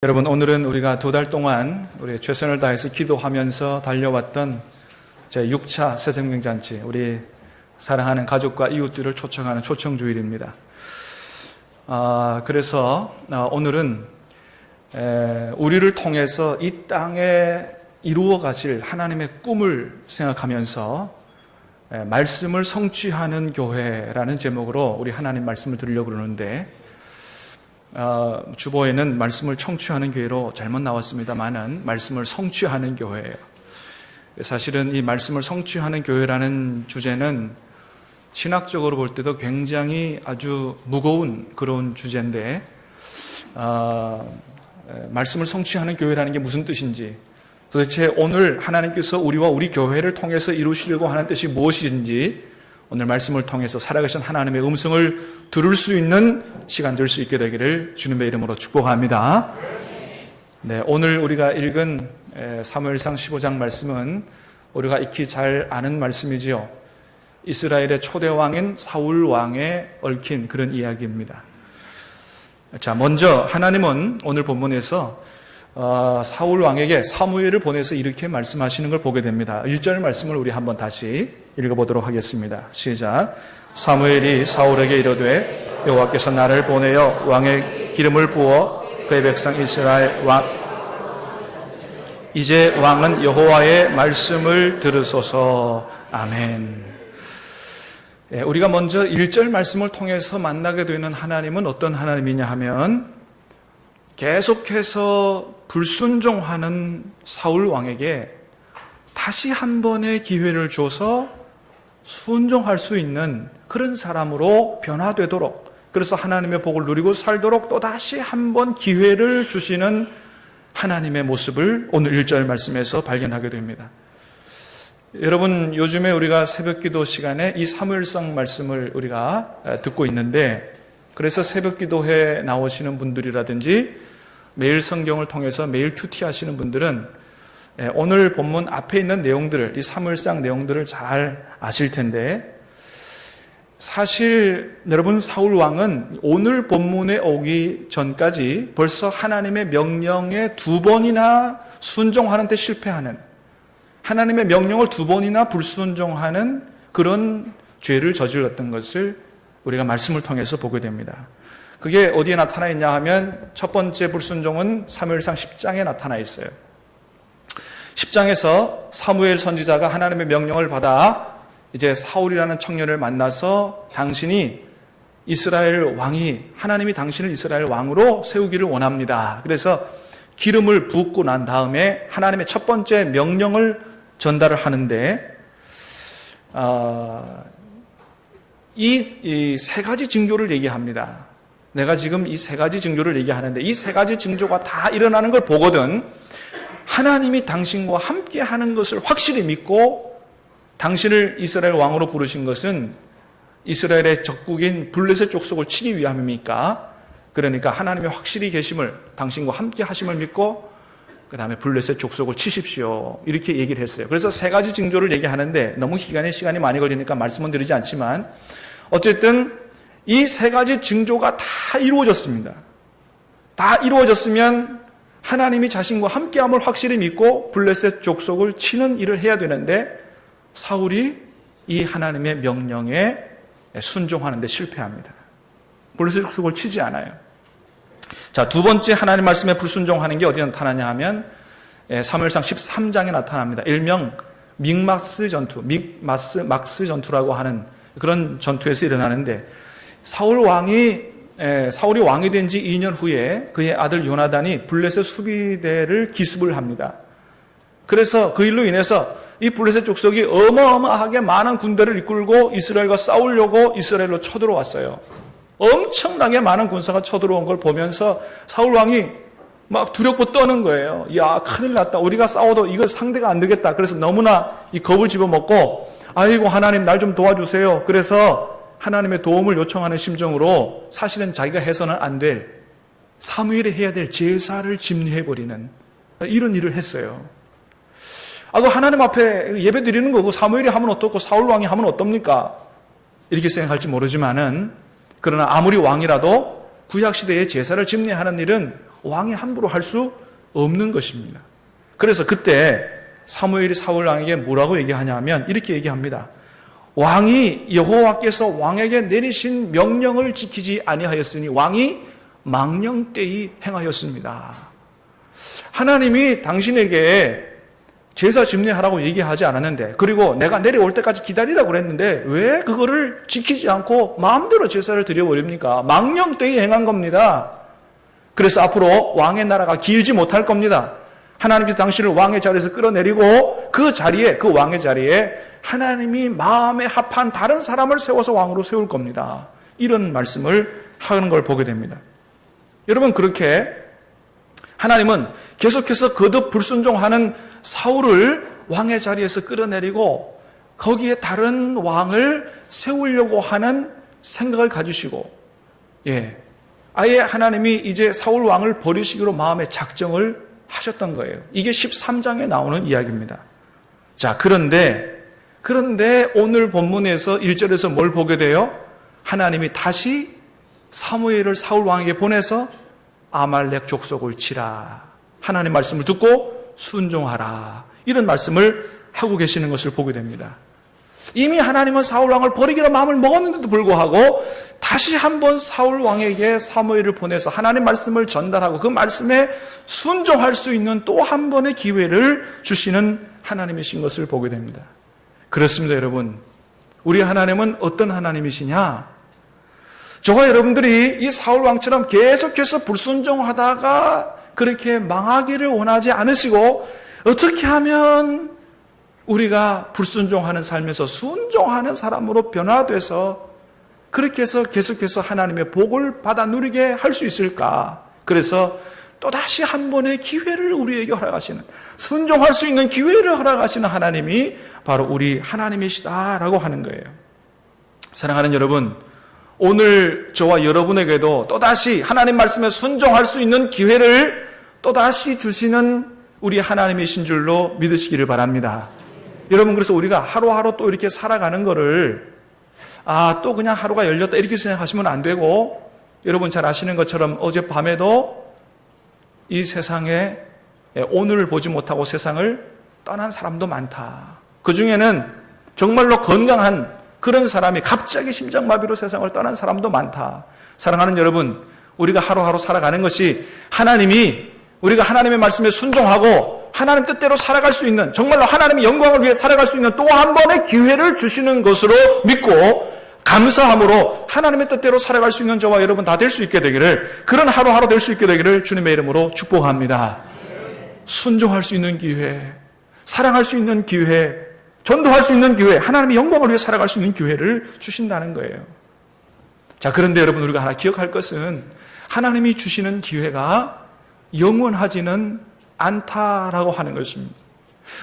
여러분, 오늘은 우리가 2달 동안 우리 최선을 다해서 기도하면서 달려왔던 제6차 새생명잔치, 우리 사랑하는 가족과 이웃들을 초청하는 초청주일입니다. 그래서 오늘은 우리를 통해서 이 땅에 이루어 가실 하나님의 꿈을 생각하면서 말씀을 성취하는 교회라는 제목으로 우리 하나님 말씀을 드리려고 그러는데, 주보에는 말씀을 청취하는 교회로 잘못 나왔습니다만은 말씀을 성취하는 교회예요. 사실은 이 말씀을 성취하는 교회라는 주제는 신학적으로 볼 때도 굉장히 아주 무거운 그런 주제인데, 말씀을 성취하는 교회라는 게 무슨 뜻인지, 도대체 오늘 하나님께서 우리와 우리 교회를 통해서 이루시려고 하는 뜻이 무엇인지 오늘 말씀을 통해서 살아계신 하나님의 음성을 들을 수 있는 시간 될 수 있게 되기를 주님의 이름으로 축복합니다. 네, 오늘 우리가 읽은 사무엘상 15장 말씀은 우리가 익히 잘 아는 말씀이지요. 이스라엘의 초대 왕인 사울 왕에 얽힌 그런 이야기입니다. 자, 먼저 하나님은 오늘 본문에서 사울 왕에게 사무엘을 보내서 이렇게 말씀하시는 걸 보게 됩니다. 1절 말씀을 우리 한번 다시 읽어보도록 하겠습니다. 시작. 사무엘이 사울에게 이르되 여호와께서 나를 보내어 왕의 기름을 부어 그의 백성 이스라엘 왕 이제 왕은 여호와의 말씀을 들으소서. 아멘. 우리가 먼저 1절 말씀을 통해서 만나게 되는 하나님은 어떤 하나님이냐 하면, 계속해서 불순종하는 사울 왕에게 다시 한 번의 기회를 줘서 순종할 수 있는 그런 사람으로 변화되도록, 그래서 하나님의 복을 누리고 살도록 또다시 한 번 기회를 주시는 하나님의 모습을 오늘 1절 말씀에서 발견하게 됩니다. 여러분, 요즘에 우리가 새벽기도 시간에 이 사무엘상 말씀을 우리가 듣고 있는데, 그래서 새벽기도에 나오시는 분들이라든지 매일 성경을 통해서 매일 큐티 하시는 분들은 오늘 본문 앞에 있는 내용들을, 이 사무엘상 내용들을 잘 아실 텐데, 사실 여러분, 사울 왕은 오늘 본문에 오기 전까지 벌써 하나님의 명령에 2번이나 순종하는 데 실패하는, 하나님의 명령을 2번이나 불순종하는 그런 죄를 저질렀던 것을 우리가 말씀을 통해서 보게 됩니다. 그게 어디에 나타나 있냐 하면, 첫 번째 불순종은 사무엘상 10장에 나타나 있어요. 10장에서 사무엘 선지자가 하나님의 명령을 받아 이제 사울이라는 청년을 만나서 당신이 이스라엘 왕이, 하나님이 당신을 이스라엘 왕으로 세우기를 원합니다. 그래서 기름을 붓고 난 다음에 하나님의 첫 번째 명령을 전달을 하는데, 이 세 가지 징조를 얘기합니다. 내가 지금 이 세 가지 징조를 얘기하는데, 이 세 가지 징조가 다 일어나는 걸 보거든 하나님이 당신과 함께 하는 것을 확실히 믿고 당신을 이스라엘 왕으로 부르신 것은 이스라엘의 적국인 블레셋 족속을 치기 위함입니까? 그러니까 하나님의 확실히 계심을, 당신과 함께 하심을 믿고 그 다음에 블레셋 족속을 치십시오, 이렇게 얘기를 했어요. 그래서 세 가지 징조를 얘기하는데 너무 시간이 많이 걸리니까 말씀은 드리지 않지만, 어쨌든 이 세 가지 징조가 다 이루어졌습니다. 다 이루어졌으면 하나님이 자신과 함께함을 확실히 믿고 블레셋 족속을 치는 일을 해야 되는데, 사울이 이 하나님의 명령에 순종하는 데 실패합니다. 블레셋 족속을 치지 않아요. 자, 두 번째 하나님 말씀에 불순종하는 게 어디 나타나냐 하면 사무엘상 13장에 나타납니다. 일명 믹마스 전투, 막스 전투라고 하는 그런 전투에서 일어나는데, 사울이 왕이 된 지 2년 후에 그의 아들 요나단이 블레셋 수비대를 기습을 합니다. 그래서 그 일로 인해서 이 블레셋 족속이 어마어마하게 많은 군대를 이끌고 이스라엘과 싸우려고 이스라엘로 쳐들어왔어요. 엄청나게 많은 군사가 쳐들어온 걸 보면서 사울 왕이 막 두렵고 떠는 거예요. 야, 큰일 났다. 우리가 싸워도 이거 상대가 안 되겠다. 그래서 너무나 이 겁을 집어먹고, 아이고 하나님 날 좀 도와주세요. 그래서 하나님의 도움을 요청하는 심정으로 사실은 자기가 해서는 안 될, 사무엘이 해야 될 제사를 집례해버리는 이런 일을 했어요. 그 하나님 앞에 예배 드리는 거고 사무엘이 하면 어떻고 사울 왕이 하면 어떻습니까? 이렇게 생각할지 모르지만은, 그러나 아무리 왕이라도 구약시대의 제사를 집례하는 일은 왕이 함부로 할 수 없는 것입니다. 그래서 그때 사무엘이 사울 왕에게 뭐라고 얘기하냐면 이렇게 얘기합니다. 왕이 여호와께서 왕에게 내리신 명령을 지키지 아니하였으니 왕이 망령되이 행하였습니다. 하나님이 당신에게 제사 집례하라고 얘기하지 않았는데, 그리고 내가 내려올 때까지 기다리라고 그랬는데 왜 그거를 지키지 않고 마음대로 제사를 드려버립니까? 망령되이 행한 겁니다. 그래서 앞으로 왕의 나라가 길지 못할 겁니다. 하나님께서 당신을 왕의 자리에서 끌어내리고 그 왕의 자리에 하나님이 마음에 합한 다른 사람을 세워서 왕으로 세울 겁니다. 이런 말씀을 하는 걸 보게 됩니다. 여러분, 그렇게 하나님은 계속해서 거듭 불순종하는 사울을 왕의 자리에서 끌어내리고 거기에 다른 왕을 세우려고 하는 생각을 가지시고, 아예 하나님이 이제 사울 왕을 버리시기로 마음의 작정을 하셨던 거예요. 이게 13장에 나오는 이야기입니다. 자, 그런데 오늘 본문에서 1절에서 뭘 보게 돼요? 하나님이 다시 사무엘을 사울 왕에게 보내서 아말렉 족속을 치라. 하나님 말씀을 듣고 순종하라. 이런 말씀을 하고 계시는 것을 보게 됩니다. 이미 하나님은 사울 왕을 버리기로 마음을 먹었는데도 불구하고 다시 한번 사울 왕에게 사무엘을 보내서 하나님 말씀을 전달하고 그 말씀에 순종할 수 있는 또 한 번의 기회를 주시는 하나님이신 것을 보게 됩니다. 그렇습니다, 여러분. 우리 하나님은 어떤 하나님이시냐? 저와 여러분들이 이 사울 왕처럼 계속해서 불순종하다가 그렇게 망하기를 원하지 않으시고, 어떻게 하면 우리가 불순종하는 삶에서 순종하는 사람으로 변화돼서 그렇게 해서 계속해서 하나님의 복을 받아 누리게 할 수 있을까? 그래서 또다시 한 번의 기회를 우리에게 허락하시는, 순종할 수 있는 기회를 허락하시는 하나님이 바로 우리 하나님이시다라고 하는 거예요. 사랑하는 여러분, 오늘 저와 여러분에게도 또다시 하나님 말씀에 순종할 수 있는 기회를 또다시 주시는 우리 하나님이신 줄로 믿으시기를 바랍니다. 여러분, 그래서 우리가 하루하루 또 이렇게 살아가는 거를 또 그냥 하루가 열렸다 이렇게 생각하시면 안 되고, 여러분 잘 아시는 것처럼 어젯밤에도 이 세상에 오늘을 보지 못하고 세상을 떠난 사람도 많다. 그 중에는 정말로 건강한 그런 사람이 갑자기 심장마비로 세상을 떠난 사람도 많다. 사랑하는 여러분, 우리가 하루하루 살아가는 것이 하나님이 우리가 하나님의 말씀에 순종하고 하나님 뜻대로 살아갈 수 있는, 정말로 하나님의 영광을 위해 살아갈 수 있는 또 한 번의 기회를 주시는 것으로 믿고 감사함으로 하나님의 뜻대로 살아갈 수 있는 저와 여러분 다 될 수 있게 되기를, 그런 하루하루 될 수 있게 되기를 주님의 이름으로 축복합니다. 순종할 수 있는 기회, 사랑할 수 있는 기회, 전도할 수 있는 기회, 하나님의 영광을 위해 살아갈 수 있는 기회를 주신다는 거예요. 자, 그런데 여러분, 우리가 하나 기억할 것은 하나님이 주시는 기회가 영원하지는 않다라고 하는 것입니다.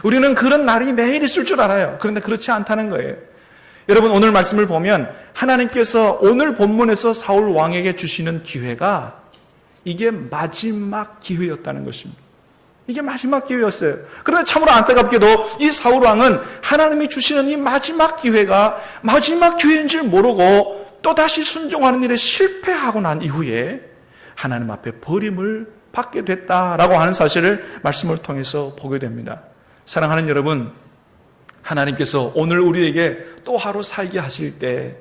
우리는 그런 날이 매일 있을 줄 알아요. 그런데 그렇지 않다는 거예요. 여러분, 오늘 말씀을 보면 하나님께서 오늘 본문에서 사울 왕에게 주시는 기회가 이게 마지막 기회였다는 것입니다. 이게 마지막 기회였어요. 그런데 참으로 안타깝게도 이 사울 왕은 하나님이 주시는 이 마지막 기회가 마지막 기회인 줄 모르고 또다시 순종하는 일에 실패하고 난 이후에 하나님 앞에 버림을 받게 됐다라고 하는 사실을 말씀을 통해서 보게 됩니다. 사랑하는 여러분, 하나님께서 오늘 우리에게 또 하루 살게 하실 때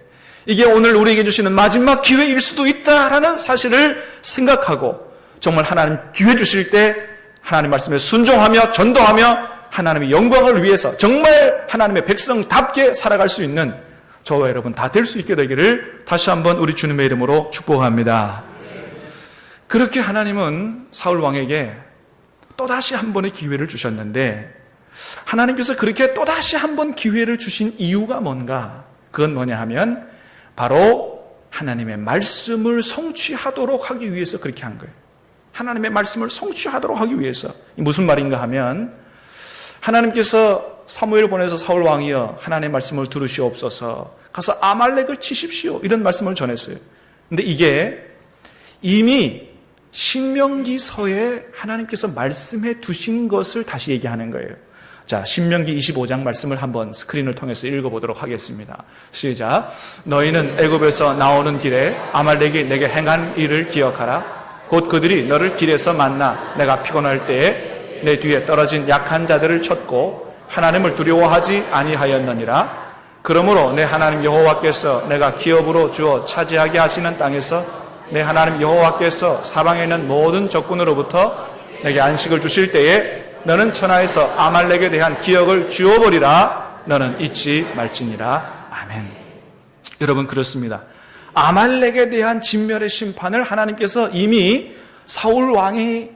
이게 오늘 우리에게 주시는 마지막 기회일 수도 있다라는 사실을 생각하고 정말 하나님 기회 주실 때 하나님 말씀에 순종하며 전도하며 하나님의 영광을 위해서 정말 하나님의 백성답게 살아갈 수 있는 저와 여러분 다 될 수 있게 되기를 다시 한번 우리 주님의 이름으로 축복합니다. 그렇게 하나님은 사울 왕에게 또다시 한 번의 기회를 주셨는데, 하나님께서 그렇게 또다시 한 번 기회를 주신 이유가 뭔가? 그건 뭐냐 하면 바로 하나님의 말씀을 성취하도록 하기 위해서 그렇게 한 거예요. 하나님의 말씀을 성취하도록 하기 위해서. 무슨 말인가 하면 하나님께서 사무엘 보내서 사울 왕이여 하나님의 말씀을 들으시옵소서, 가서 아말렉을 치십시오, 이런 말씀을 전했어요. 근데 이게 이미 신명기서에 하나님께서 말씀해 두신 것을 다시 얘기하는 거예요. 자, 신명기 25장 말씀을 한번 스크린을 통해서 읽어보도록 하겠습니다. 시작. 너희는 애굽에서 나오는 길에 아말렉이 내게 행한 일을 기억하라. 곧 그들이 너를 길에서 만나 내가 피곤할 때에 내 뒤에 떨어진 약한 자들을 쳤고 하나님을 두려워하지 아니하였느니라. 그러므로 내 하나님 여호와께서 내가 기업으로 주어 차지하게 하시는 땅에서 내 하나님 여호와께서 사방에 있는 모든 적군으로부터 내게 안식을 주실 때에 너는 천하에서 아말렉에 대한 기억을 지워버리라. 너는 잊지 말지니라. 아멘. 여러분, 그렇습니다. 아말렉에 대한 진멸의 심판을 하나님께서 이미 사울 왕이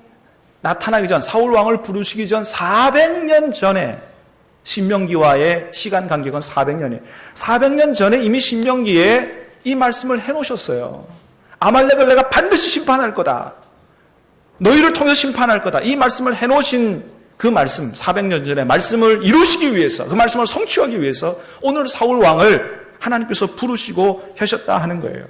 나타나기 전, 사울 왕을 부르시기 전 400년 전에, 신명기와의 시간 간격은 400년이에요. 400년 전에 이미 신명기에 이 말씀을 해놓으셨어요. 아말렉을 내가 반드시 심판할 거다. 너희를 통해서 심판할 거다. 이 말씀을 해놓으신 그 말씀, 400년 전에 말씀을 이루시기 위해서, 그 말씀을 성취하기 위해서 오늘 사울 왕을 하나님께서 부르시고 하셨다 하는 거예요.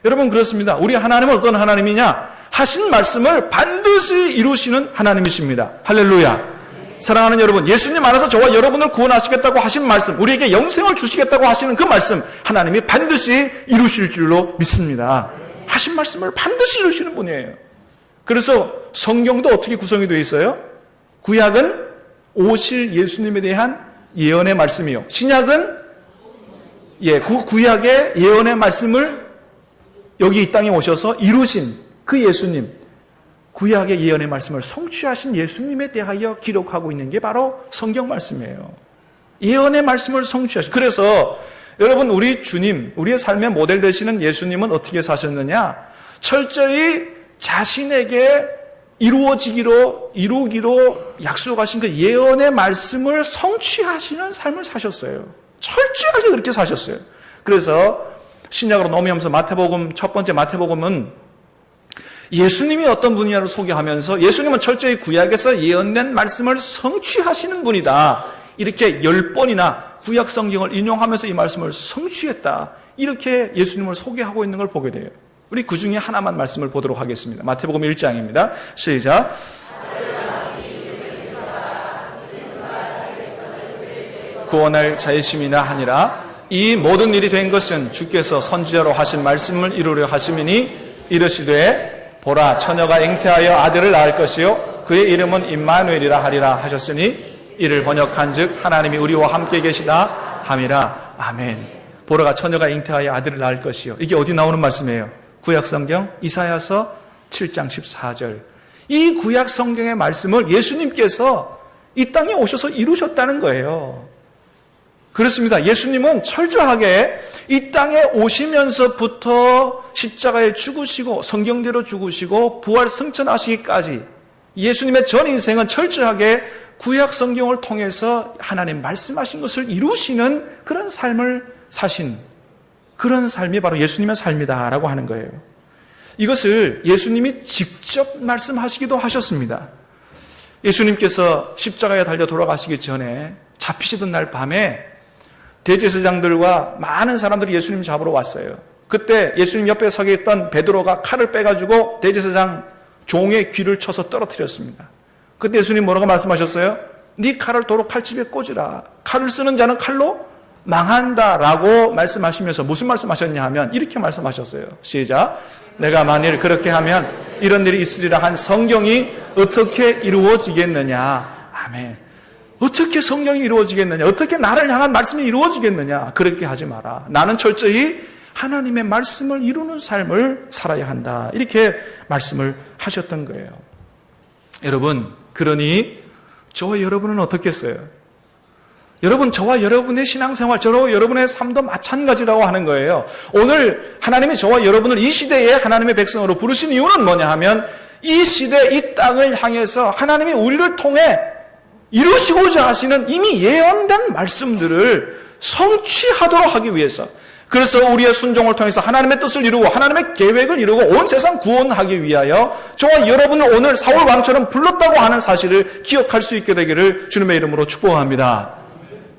여러분, 그렇습니다. 우리 하나님은 어떤 하나님이냐? 하신 말씀을 반드시 이루시는 하나님이십니다. 할렐루야. 사랑하는 여러분, 예수님 안에서 저와 여러분을 구원하시겠다고 하신 말씀, 우리에게 영생을 주시겠다고 하시는 그 말씀, 하나님이 반드시 이루실 줄로 믿습니다. 하신 말씀을 반드시 이루시는 분이에요. 그래서 성경도 어떻게 구성이 되어 있어요? 구약은 오실 예수님에 대한 예언의 말씀이요. 신약은 구약의 예언의 말씀을 여기 이 땅에 오셔서 이루신 그 예수님, 구약의 예언의 말씀을 성취하신 예수님에 대하여 기록하고 있는 게 바로 성경 말씀이에요. 예언의 말씀을 성취하신. 그래서 여러분, 우리 주님, 우리의 삶의 모델 되시는 예수님은 어떻게 사셨느냐? 철저히 자신에게 이루기로 약속하신 그 예언의 말씀을 성취하시는 삶을 사셨어요. 철저하게 그렇게 사셨어요. 그래서 신약으로 넘어오면서 마태복음, 첫 번째 마태복음은 예수님이 어떤 분이냐를 소개하면서 예수님은 철저히 구약에서 예언된 말씀을 성취하시는 분이다. 이렇게 10번이나 구약 성경을 인용하면서 이 말씀을 성취했다. 이렇게 예수님을 소개하고 있는 걸 보게 돼요. 우리 그 중에 하나만 말씀을 보도록 하겠습니다. 마태복음 1장입니다. 시작. 구원할 자의심이나 하니라. 이 모든 일이 된 것은 주께서 선지자로 하신 말씀을 이루려 하심이니 이르시되 보라, 처녀가 잉태하여 아들을 낳을 것이요 그의 이름은 임마누엘이라 하리라 하셨으니 이를 번역한즉 하나님이 우리와 함께 계시다 함이라. 아멘. 보라가 처녀가 잉태하여 아들을 낳을 것이요. 이게 어디 나오는 말씀이에요? 구약 성경 이사야서 7장 14절. 이 구약 성경의 말씀을 예수님께서 이 땅에 오셔서 이루셨다는 거예요. 그렇습니다. 예수님은 철저하게 이 땅에 오시면서부터 십자가에 죽으시고 성경대로 죽으시고 부활 승천하시기까지 예수님의 전 인생은 철저하게 구약 성경을 통해서 하나님 말씀하신 것을 이루시는 그런 삶을 사신, 그런 삶이 바로 예수님의 삶이다라고 하는 거예요. 이것을 예수님이 직접 말씀하시기도 하셨습니다. 예수님께서 십자가에 달려 돌아가시기 전에 잡히시던 날 밤에 대제사장들과 많은 사람들이 예수님 잡으러 왔어요. 그때 예수님 옆에 서게 있던 베드로가 칼을 빼가지고 대제사장 종의 귀를 쳐서 떨어뜨렸습니다. 그때 예수님 뭐라고 말씀하셨어요? 네 칼을 도로 칼집에 꽂으라. 칼을 쓰는 자는 칼로 망한다라고 말씀하시면서 무슨 말씀하셨냐 하면 이렇게 말씀하셨어요. 시작. 내가 만일 그렇게 하면 이런 일이 있으리라 한 성경이 어떻게 이루어지겠느냐. 아멘. 어떻게 성경이 이루어지겠느냐? 어떻게 나를 향한 말씀이 이루어지겠느냐? 그렇게 하지 마라. 나는 철저히 하나님의 말씀을 이루는 삶을 살아야 한다. 이렇게 말씀을 하셨던 거예요. 여러분, 그러니 저와 여러분은 어떻겠어요? 여러분, 저와 여러분의 신앙생활, 저와 여러분의 삶도 마찬가지라고 하는 거예요. 오늘 하나님이 저와 여러분을 이 시대에 하나님의 백성으로 부르신 이유는 뭐냐 하면 이 시대, 이 땅을 향해서 하나님이 우리를 통해 이루시고자 하시는 이미 예언된 말씀들을 성취하도록 하기 위해서, 그래서 우리의 순종을 통해서 하나님의 뜻을 이루고 하나님의 계획을 이루고 온 세상 구원하기 위하여 저와 여러분을 오늘 사울 왕처럼 불렀다고 하는 사실을 기억할 수 있게 되기를 주님의 이름으로 축복합니다.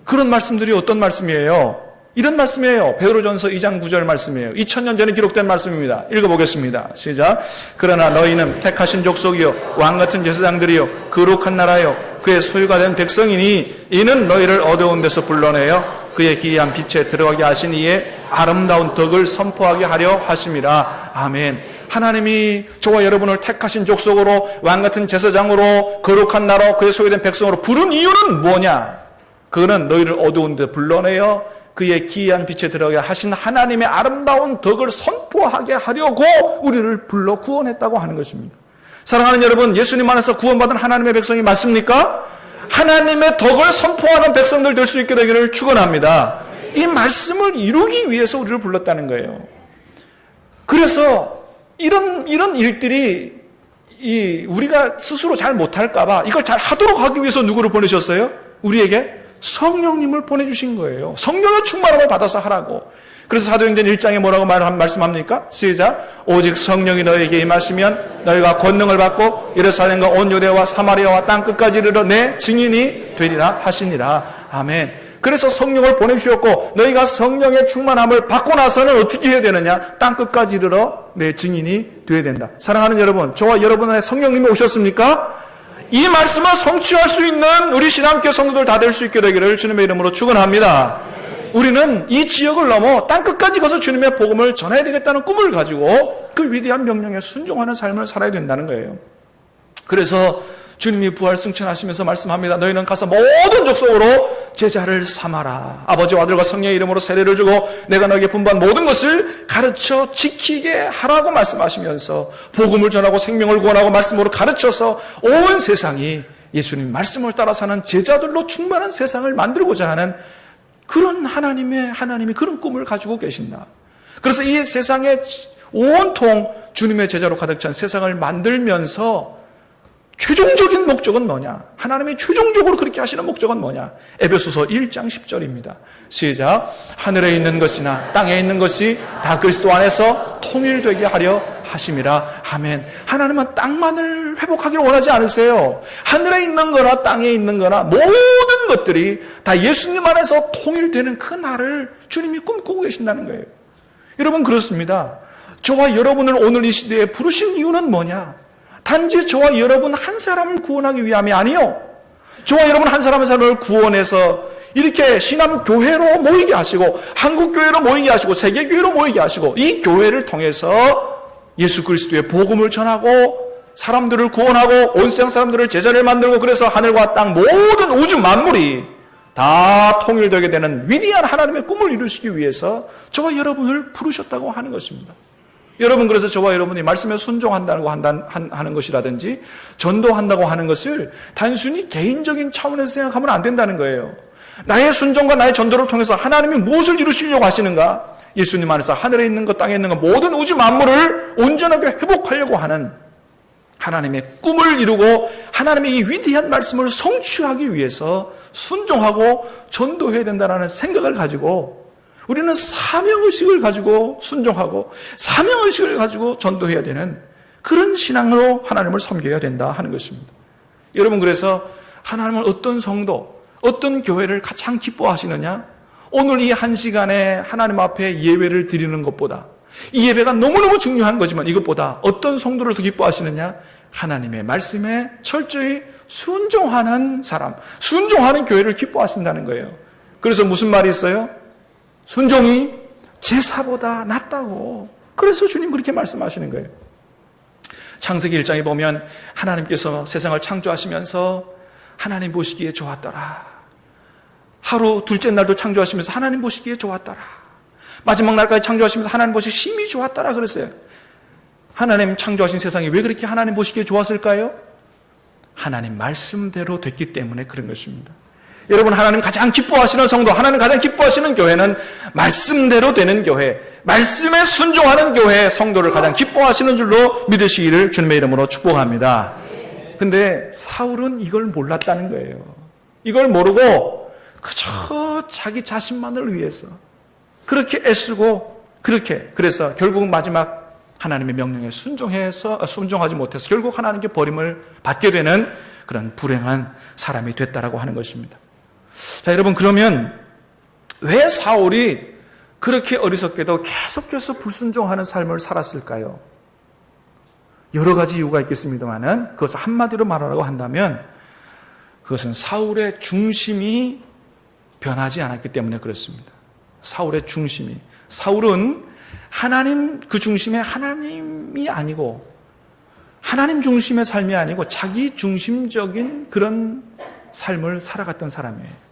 그런 말씀들이 어떤 말씀이에요? 이런 말씀이에요. 베드로전서 2장 9절 말씀이에요. 2000년 전에 기록된 말씀입니다. 읽어보겠습니다. 시작. 그러나 너희는 택하신 족속이요 왕같은 제사장들이요 거룩한 나라요 그의 소유가 된 백성이니 이는 너희를 어두운 데서 불러내어 그의 기이한 빛에 들어가게 하신 이의 아름다운 덕을 선포하게 하려 하심이라. 아멘. 하나님이 저와 여러분을 택하신 족속으로 왕같은 제사장으로 거룩한 나라 그의 소유된 백성으로 부른 이유는 뭐냐? 그거는 너희를 어두운 데 불러내어 그의 기이한 빛에 들어가게 하신 하나님의 아름다운 덕을 선포하게 하려고 우리를 불러 구원했다고 하는 것입니다. 사랑하는 여러분, 예수님 안에서 구원받은 하나님의 백성이 맞습니까? 하나님의 덕을 선포하는 백성들 될 수 있게 되기를 축원합니다. 이 말씀을 이루기 위해서 우리를 불렀다는 거예요. 그래서 이런 일들이 우리가 스스로 잘 못할까 봐 이걸 잘 하도록 하기 위해서 누구를 보내셨어요? 우리에게 성령님을 보내주신 거예요. 성령의 충만함을 받아서 하라고. 그래서 사도행전 1장에 뭐라고 말씀합니까? 시작. 오직 성령이 너에게 임하시면 너희가 권능을 받고 예루살렘과 온 유대와 사마리아와 땅끝까지 이르러 내 증인이 되리라 하시니라. 아멘. 그래서 성령을 보내주셨고 너희가 성령의 충만함을 받고 나서는 어떻게 해야 되느냐? 땅끝까지 이르러 내 증인이 되어야 된다. 사랑하는 여러분, 저와 여러분의 성령님이 오셨습니까? 이 말씀을 성취할 수 있는 우리 신앙교회 성도들 다 될 수 있게 되기를 주님의 이름으로 축원합니다. 우리는 이 지역을 넘어 땅끝까지 가서 주님의 복음을 전해야 되겠다는 꿈을 가지고 그 위대한 명령에 순종하는 삶을 살아야 된다는 거예요. 그래서 주님이 부활 승천하시면서 말씀합니다. 너희는 가서 모든 족속으로 제자를 삼아라. 아버지와 아들과 성령의 이름으로 세례를 주고 내가 너에게 분부한 모든 것을 가르쳐 지키게 하라고 말씀하시면서 복음을 전하고 생명을 구원하고 말씀으로 가르쳐서 온 세상이 예수님 말씀을 따라 사는 제자들로 충만한 세상을 만들고자 하는 그런 하나님이 그런 꿈을 가지고 계신다. 그래서 이 세상에 온통 주님의 제자로 가득 찬 세상을 만들면서 최종적인 목적은 뭐냐? 하나님이 최종적으로 그렇게 하시는 목적은 뭐냐? 에베소서 1장 10절입니다. 시작. 하늘에 있는 것이나 땅에 있는 것이 다 그리스도 안에서 통일되게 하려 하심이라. 아멘. 하나님은 땅만을 회복하기를 원하지 않으세요. 하늘에 있는 거나 땅에 있는 거나 모든 것들이 다 예수님 안에서 통일되는 그 날을 주님이 꿈꾸고 계신다는 거예요. 여러분 그렇습니다. 저와 여러분을 오늘 이 시대에 부르신 이유는 뭐냐? 단지 저와 여러분 한 사람을 구원하기 위함이 아니요. 저와 여러분 한 사람 한 사람을 구원해서 이렇게 신앙교회로 모이게 하시고 한국교회로 모이게 하시고 세계교회로 모이게 하시고 이 교회를 통해서 예수 그리스도의 복음을 전하고 사람들을 구원하고 온 세상 사람들을 제자를 만들고 그래서 하늘과 땅 모든 우주 만물이 다 통일되게 되는 위대한 하나님의 꿈을 이루시기 위해서 저와 여러분을 부르셨다고 하는 것입니다. 여러분 그래서 저와 여러분이 말씀에 순종한다고 하는 것이라든지 전도한다고 하는 것을 단순히 개인적인 차원에서 생각하면 안 된다는 거예요. 나의 순종과 나의 전도를 통해서 하나님이 무엇을 이루시려고 하시는가? 예수님 안에서 하늘에 있는 것 땅에 있는 것 모든 우주 만물을 온전하게 회복하려고 하는 하나님의 꿈을 이루고 하나님의 이 위대한 말씀을 성취하기 위해서 순종하고 전도해야 된다는 생각을 가지고 우리는 사명의식을 가지고 순종하고 사명의식을 가지고 전도해야 되는 그런 신앙으로 하나님을 섬겨야 된다 하는 것입니다. 여러분 그래서 하나님은 어떤 성도, 어떤 교회를 가장 기뻐하시느냐? 오늘 이 한 시간에 하나님 앞에 예배를 드리는 것보다 이 예배가 너무너무 중요한 거지만 이것보다 어떤 성도를 더 기뻐하시느냐? 하나님의 말씀에 철저히 순종하는 사람, 순종하는 교회를 기뻐하신다는 거예요. 그래서 무슨 말이 있어요? 순종이 제사보다 낫다고. 그래서 주님 그렇게 말씀하시는 거예요. 창세기 1장에 보면 하나님께서 세상을 창조하시면서 하나님 보시기에 좋았더라. 하루 둘째 날도 창조하시면서 하나님 보시기에 좋았더라. 마지막 날까지 창조하시면서 하나님 보시기에 심히 좋았더라 그랬어요. 하나님 창조하신 세상이 왜 그렇게 하나님 보시기에 좋았을까요? 하나님 말씀대로 됐기 때문에 그런 것입니다. 여러분 하나님 가장 기뻐하시는 성도, 하나님 가장 기뻐하시는 교회는 말씀대로 되는 교회, 말씀에 순종하는 교회 성도를 가장 기뻐하시는 줄로 믿으시기를 주님의 이름으로 축복합니다. 근데 사울은 이걸 몰랐다는 거예요. 이걸 모르고 그저 자기 자신만을 위해서 그렇게 애쓰고 그래서 결국 마지막 하나님의 명령에 순종하지 못해서 결국 하나님께 버림을 받게 되는 그런 불행한 사람이 됐다라고 하는 것입니다. 자, 여러분 그러면 왜 사울이 그렇게 어리석게도 계속해서 불순종하는 삶을 살았을까요? 여러 가지 이유가 있겠습니다만은 그것을 한마디로 말하라고 한다면 그것은 사울의 중심이 변하지 않았기 때문에 그렇습니다. 사울의 중심이. 사울은 하나님 그 중심에 하나님이 아니고 하나님 중심의 삶이 아니고 자기 중심적인 그런 삶을 살아갔던 사람이에요.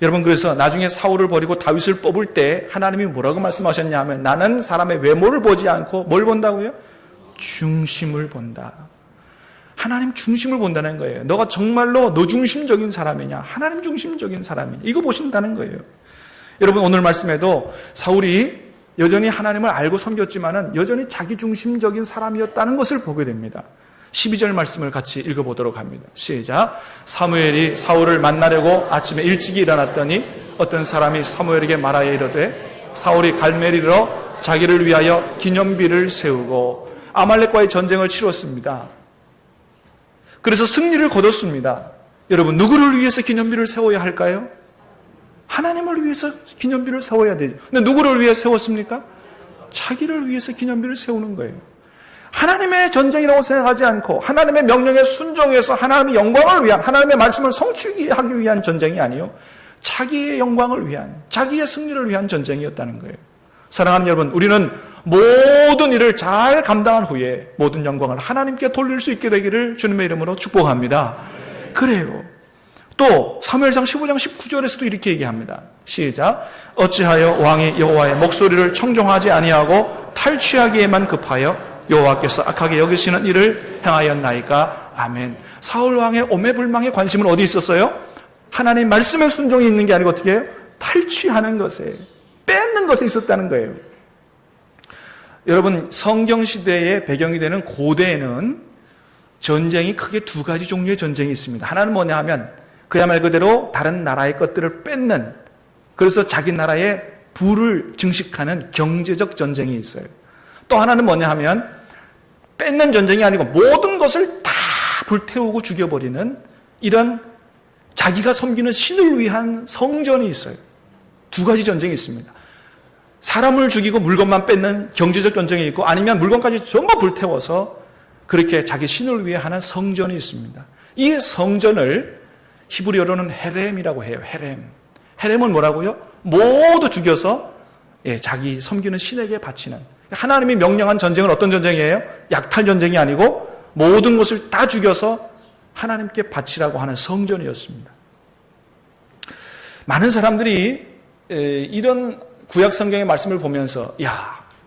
여러분, 그래서 나중에 사울을 버리고 다윗을 뽑을 때 하나님이 뭐라고 말씀하셨냐 하면 나는 사람의 외모를 보지 않고 뭘 본다고요? 중심을 본다. 하나님 중심을 본다는 거예요. 너가 정말로 너 중심적인 사람이냐, 하나님 중심적인 사람이냐, 이거 보신다는 거예요. 여러분, 오늘 말씀에도 사울이 여전히 하나님을 알고 섬겼지만은 여전히 자기 중심적인 사람이었다는 것을 보게 됩니다. 12절 말씀을 같이 읽어보도록 합니다. 시작. 사무엘이 사울을 만나려고 아침에 일찍 일어났더니 어떤 사람이 사무엘에게 말하여 이르되 사울이 갈멜리로 자기를 위하여 기념비를 세우고 아말렉과의 전쟁을 치렀습니다. 그래서 승리를 거뒀습니다. 여러분, 누구를 위해서 기념비를 세워야 할까요? 하나님을 위해서 기념비를 세워야 되죠. 근데 누구를 위해 세웠습니까? 자기를 위해서 기념비를 세우는 거예요. 하나님의 전쟁이라고 생각하지 않고 하나님의 명령에 순종해서 하나님의 영광을 위한, 하나님의 말씀을 성취하기 위한 전쟁이 아니요, 자기의 영광을 위한, 자기의 승리를 위한 전쟁이었다는 거예요. 사랑하는 여러분, 우리는 모든 일을 잘 감당한 후에 모든 영광을 하나님께 돌릴 수 있게 되기를 주님의 이름으로 축복합니다. 그래요. 또 사무엘상 15장 19절에서도 이렇게 얘기합니다. 시작. 어찌하여 왕이 여호와의 목소리를 청종하지 아니하고 탈취하기에만 급하여 여호와께서 악하게 여기시는 일을 행하였나이까. 아멘. 사울 왕의 오매불망의 관심은 어디 있었어요? 하나님 말씀의 순종이 있는 게 아니고 어떻게 해요? 탈취하는 것에, 뺏는 것에 있었다는 거예요. 여러분, 성경시대의 배경이 되는 고대에는 전쟁이 크게 두 가지 종류의 전쟁이 있습니다. 하나는 뭐냐 하면 그야말 그대로 다른 나라의 것들을 뺏는, 그래서 자기 나라의 부를 증식하는 경제적 전쟁이 있어요. 또 하나는 뭐냐 하면 뺏는 전쟁이 아니고 모든 것을 다 불태우고 죽여버리는 이런 자기가 섬기는 신을 위한 성전이 있어요. 두 가지 전쟁이 있습니다. 사람을 죽이고 물건만 뺏는 경제적 전쟁이 있고, 아니면 물건까지 전부 불태워서 그렇게 자기 신을 위해 하는 성전이 있습니다. 이 성전을 히브리어로는 헤렘이라고 해요. 헤렘. 헤렘은 뭐라고요? 모두 죽여서 자기 섬기는 신에게 바치는, 하나님이 명령한 전쟁은 어떤 전쟁이에요? 약탈 전쟁이 아니고 모든 것을 다 죽여서 하나님께 바치라고 하는 성전이었습니다. 많은 사람들이 이런 구약 성경의 말씀을 보면서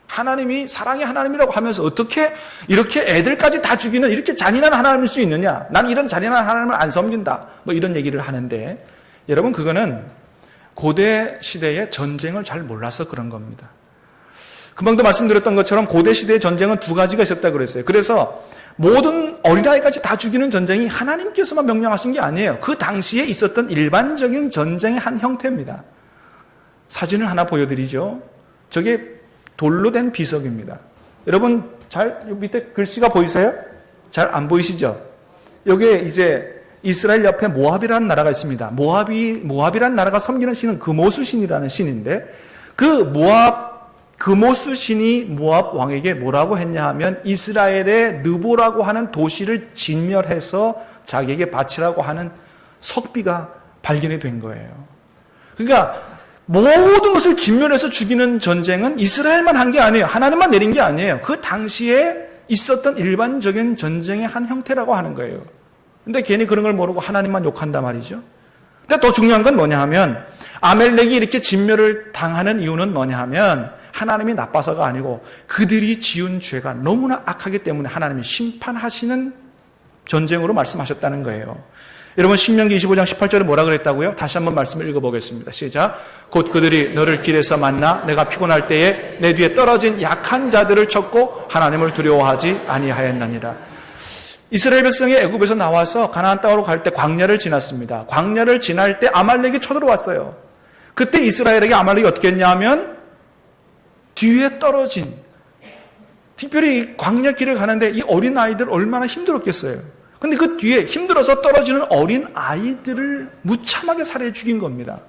하나님이 사랑의 하나님이라고 하면서 어떻게 이렇게 애들까지 다 죽이는 이렇게 잔인한 하나님일 수 있느냐? 난 이런 잔인한 하나님을 안 섬긴다. 뭐 이런 얘기를 하는데, 여러분, 그거는 고대 시대의 전쟁을 잘 몰라서 그런 겁니다. 금방도 말씀드렸던 것처럼 고대 시대의 전쟁은 두 가지가 있었다고 그랬어요. 그래서 모든 어린아이까지 다 죽이는 전쟁이 하나님께서만 명령하신 게 아니에요. 그 당시에 있었던 일반적인 전쟁의 한 형태입니다. 사진을 하나 보여드리죠. 저게 돌로 된 비석입니다. 여러분, 밑에 글씨가 보이세요? 잘 안 보이시죠? 여기에 이제 이스라엘 옆에 모압이라는 나라가 있습니다. 모압이라는 나라가 섬기는 신은 그모수 신이라는 신인데, 그 그모수 신이 모압 왕에게 뭐라고 했냐 하면 이스라엘의 느보라고 하는 도시를 진멸해서 자기에게 바치라고 하는 석비가 발견이 된 거예요. 그러니까 모든 것을 진멸해서 죽이는 전쟁은 이스라엘만 한 게 아니에요. 하나님만 내린 게 아니에요. 그 당시에 있었던 일반적인 전쟁의 한 형태라고 하는 거예요. 근데 괜히 그런 걸 모르고 하나님만 욕한단 말이죠. 근데 더 중요한 건 뭐냐 하면 아멜렉이 이렇게 진멸을 당하는 이유는 뭐냐 하면 하나님이 나빠서가 아니고 그들이 지은 죄가 너무나 악하기 때문에 하나님이 심판하시는 전쟁으로 말씀하셨다는 거예요. 여러분, 신명기 25장 18절에 뭐라 그랬다고요? 다시 한번 말씀을 읽어보겠습니다. 시작. 곧 그들이 너를 길에서 만나 내가 피곤할 때에 내 뒤에 떨어진 약한 자들을 쳤고 하나님을 두려워하지 아니하였느니라. 이스라엘 백성이 애굽에서 나와서 가나안 땅으로 갈 때 광야를 지났습니다. 광야를 지날 때 아말렉이 쳐들어왔어요. 그때 이스라엘에게 아말렉이 어떻게 했냐 하면 뒤에 떨어진, 특별히 광야 길을 가는데 이 어린 아이들 얼마나 힘들었겠어요. 근데 그 뒤에 힘들어서 떨어지는 어린 아이들을 무참하게 살해 죽인 겁니다.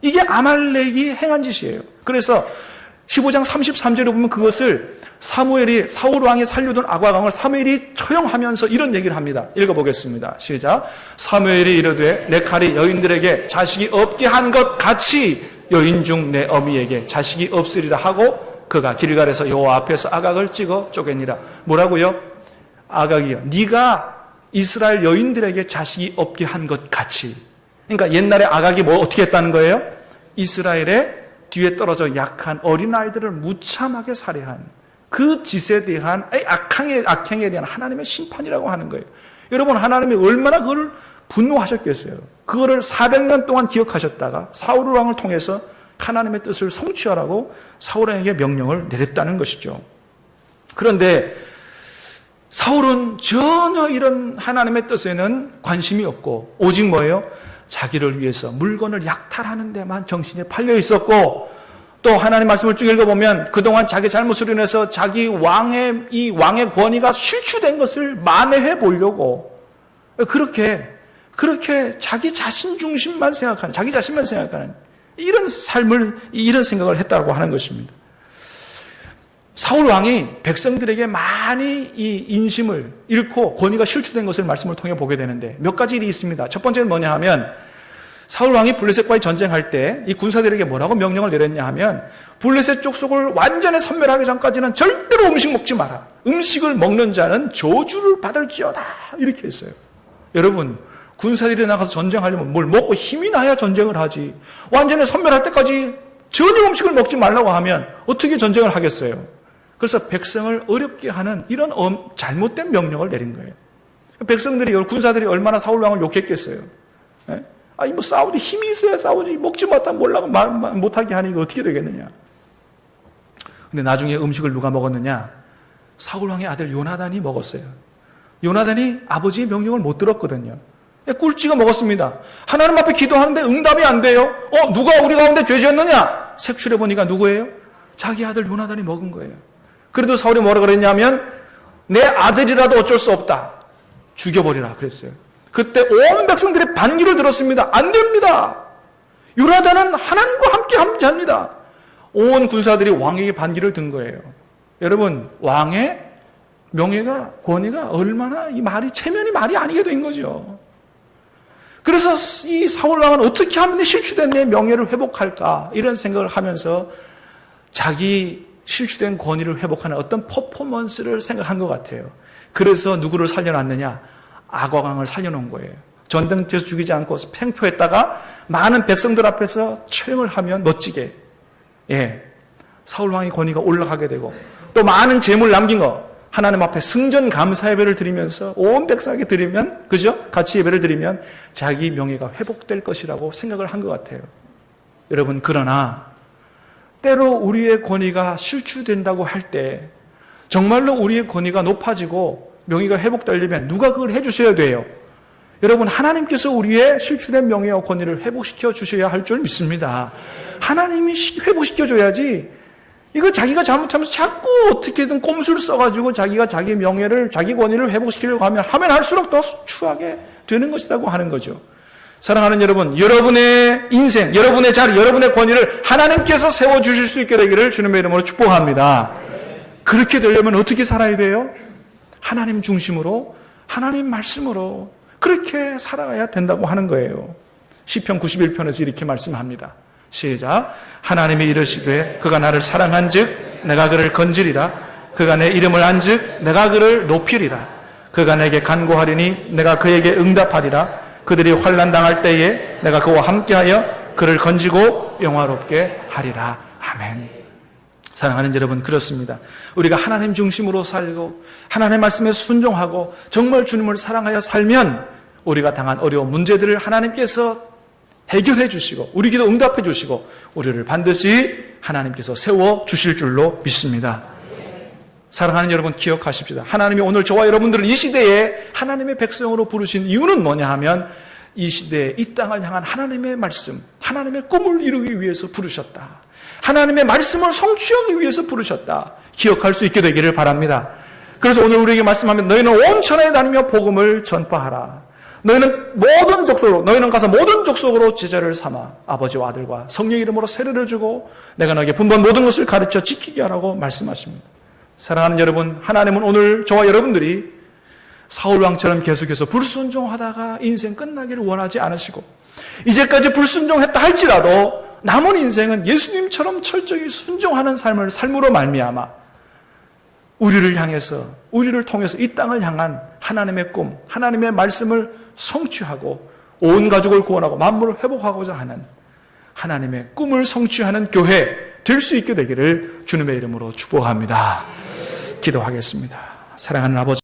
이게 아말렉이 행한 짓이에요. 그래서 15장 33절에 보면 그것을 사울 왕이 살려둔 아과강을 사무엘이 처형하면서 이런 얘기를 합니다. 읽어보겠습니다. 시작. 사무엘이 이르되 내 칼이 여인들에게 자식이 없게 한 것 같이 여인 중 내 어미에게 자식이 없으리라 하고 그가 길갈에서 여호와 앞에서 아각을 찍어 쪼개니라. 뭐라고요? 아각이요. 네가 이스라엘 여인들에게 자식이 없게 한 것 같이. 그러니까 옛날에 아각이 어떻게 했다는 거예요? 이스라엘의 뒤에 떨어져 약한 어린아이들을 무참하게 살해한 그 짓에 대한 악행에 대한 하나님의 심판이라고 하는 거예요. 여러분, 하나님이 얼마나 그걸 분노하셨겠어요. 그거를 400년 동안 기억하셨다가 사울 왕을 통해서 하나님의 뜻을 성취하라고 사울 왕에게 명령을 내렸다는 것이죠. 그런데 사울은 전혀 이런 하나님의 뜻에는 관심이 없고 오직 뭐예요? 자기를 위해서 물건을 약탈하는 데만 정신이 팔려 있었고, 또 하나님 말씀을 쭉 읽어보면 그동안 자기 잘못으로 인해서 자기 왕의 권위가 실추된 것을 만회해 보려고 그렇게 자기 자신 중심만 생각하는, 자기 자신만 생각하는 이런 생각을 했다고 하는 것입니다. 사울 왕이 백성들에게 많이 이 인심을 잃고 권위가 실추된 것을 말씀을 통해 보게 되는데 몇 가지 일이 있습니다. 첫 번째는 뭐냐 하면, 사울 왕이 블레셋과의 전쟁할 때 이 군사들에게 뭐라고 명령을 내렸냐 하면, 블레셋 족속을 완전히 섬멸하기 전까지는 절대로 음식 먹지 마라. 음식을 먹는 자는 저주를 받을지어다. 이렇게 했어요. 여러분, 군사들이 나가서 전쟁하려면 뭘 먹고 힘이 나야 전쟁을 하지. 완전히 섬멸할 때까지 전혀 음식을 먹지 말라고 하면 어떻게 전쟁을 하겠어요? 그래서 백성을 어렵게 하는 이런 잘못된 명령을 내린 거예요. 군사들이 얼마나 사울 왕을 욕했겠어요. 네? 아니, 싸우지, 힘이 있어야 싸우지. 먹지 못하면 몰라고 말 못하게 하니 이거 어떻게 되겠느냐. 근데 나중에 음식을 누가 먹었느냐? 사울 왕의 아들 요나단이 먹었어요. 요나단이 아버지의 명령을 못 들었거든요. 꿀찍어 먹었습니다. 하나님 앞에 기도하는데 응답이 안 돼요. 누가 우리 가운데 죄 지었느냐? 색출해 보니까 누구예요? 자기 아들 요나단이 먹은 거예요. 그래도 사울이 뭐라 그랬냐면, 내 아들이라도 어쩔 수 없다. 죽여버리라 그랬어요. 그때 온 백성들의 반기를 들었습니다. 안 됩니다. 요나단은 하나님과 함께 합니다. 온 군사들이 왕에게 반기를 든 거예요. 여러분, 왕의 명예가, 권위가 얼마나 체면이 말이 아니게 된 거죠. 그래서 이 사울 왕은 어떻게 하면 내 실추된 내 명예를 회복할까, 이런 생각을 하면서 자기 실추된 권위를 회복하는 어떤 퍼포먼스를 생각한 것 같아요. 그래서 누구를 살려놨느냐? 아과강을 살려놓은 거예요. 전쟁터에서 죽이지 않고 팽표했다가 많은 백성들 앞에서 처형을 하면 멋지게, 사울 왕의 권위가 올라가게 되고, 또 많은 재물 남긴 거 하나님 앞에 승전 감사 예배를 드리면서 온 백성에게 드리면, 그죠? 같이 예배를 드리면 자기 명예가 회복될 것이라고 생각을 한 것 같아요. 여러분, 그러나 때로 우리의 권위가 실추된다고 할 때 정말로 우리의 권위가 높아지고 명예가 회복되려면 누가 그걸 해주셔야 돼요? 여러분, 하나님께서 우리의 실추된 명예와 권위를 회복시켜 주셔야 할 줄 믿습니다. 하나님이 회복시켜줘야지, 이거 자기가 잘못하면서 자꾸 어떻게든 꼼수를 써가지고 자기가 자기 명예를, 자기 권위를 회복시키려고 하면 할수록 더 추하게 되는 것이라고 하는 거죠. 사랑하는 여러분, 여러분의 인생, 여러분의 자리, 여러분의 권위를 하나님께서 세워주실 수 있게 되기를 주님의 이름으로 축복합니다. 그렇게 되려면 어떻게 살아야 돼요? 하나님 중심으로, 하나님 말씀으로 그렇게 살아가야 된다고 하는 거예요. 시편 91편에서 이렇게 말씀합니다. 시작. 하나님이 이르시되 그가 나를 사랑한즉 내가 그를 건지리라. 그가 내 이름을 안즉 내가 그를 높이리라. 그가 내게 간구하리니 내가 그에게 응답하리라. 그들이 환난 당할 때에 내가 그와 함께하여 그를 건지고 영화롭게 하리라. 아멘. 사랑하는 여러분, 그렇습니다. 우리가 하나님 중심으로 살고 하나님의 말씀에 순종하고 정말 주님을 사랑하여 살면 우리가 당한 어려운 문제들을 하나님께서 해결해 주시고 우리에게도 응답해 주시고 우리를 반드시 하나님께서 세워 주실 줄로 믿습니다. 사랑하는 여러분, 기억하십시다. 하나님이 오늘 저와 여러분들을 이 시대에 하나님의 백성으로 부르신 이유는 뭐냐 하면, 이 시대에 이 땅을 향한 하나님의 말씀, 하나님의 꿈을 이루기 위해서 부르셨다. 하나님의 말씀을 성취하기 위해서 부르셨다. 기억할 수 있게 되기를 바랍니다. 그래서 오늘 우리에게 말씀하면, 너희는 온 천하에 다니며 복음을 전파하라. 너희는 가서 모든 족속으로 제자를 삼아 아버지와 아들과 성령의 이름으로 세례를 주고 내가 너에게 분부한 모든 것을 가르쳐 지키게 하라고 말씀하십니다. 사랑하는 여러분, 하나님은 오늘 저와 여러분들이 사울왕처럼 계속해서 불순종하다가 인생 끝나기를 원하지 않으시고, 이제까지 불순종했다 할지라도 남은 인생은 예수님처럼 철저히 순종하는 삶으로 말미암아 우리를 향해서, 우리를 통해서 이 땅을 향한 하나님의 꿈, 하나님의 말씀을 성취하고 온 가족을 구원하고 만물을 회복하고자 하는 하나님의 꿈을 성취하는 교회 될 수 있게 되기를 주님의 이름으로 축복합니다. 기도하겠습니다. 사랑하는 아버지,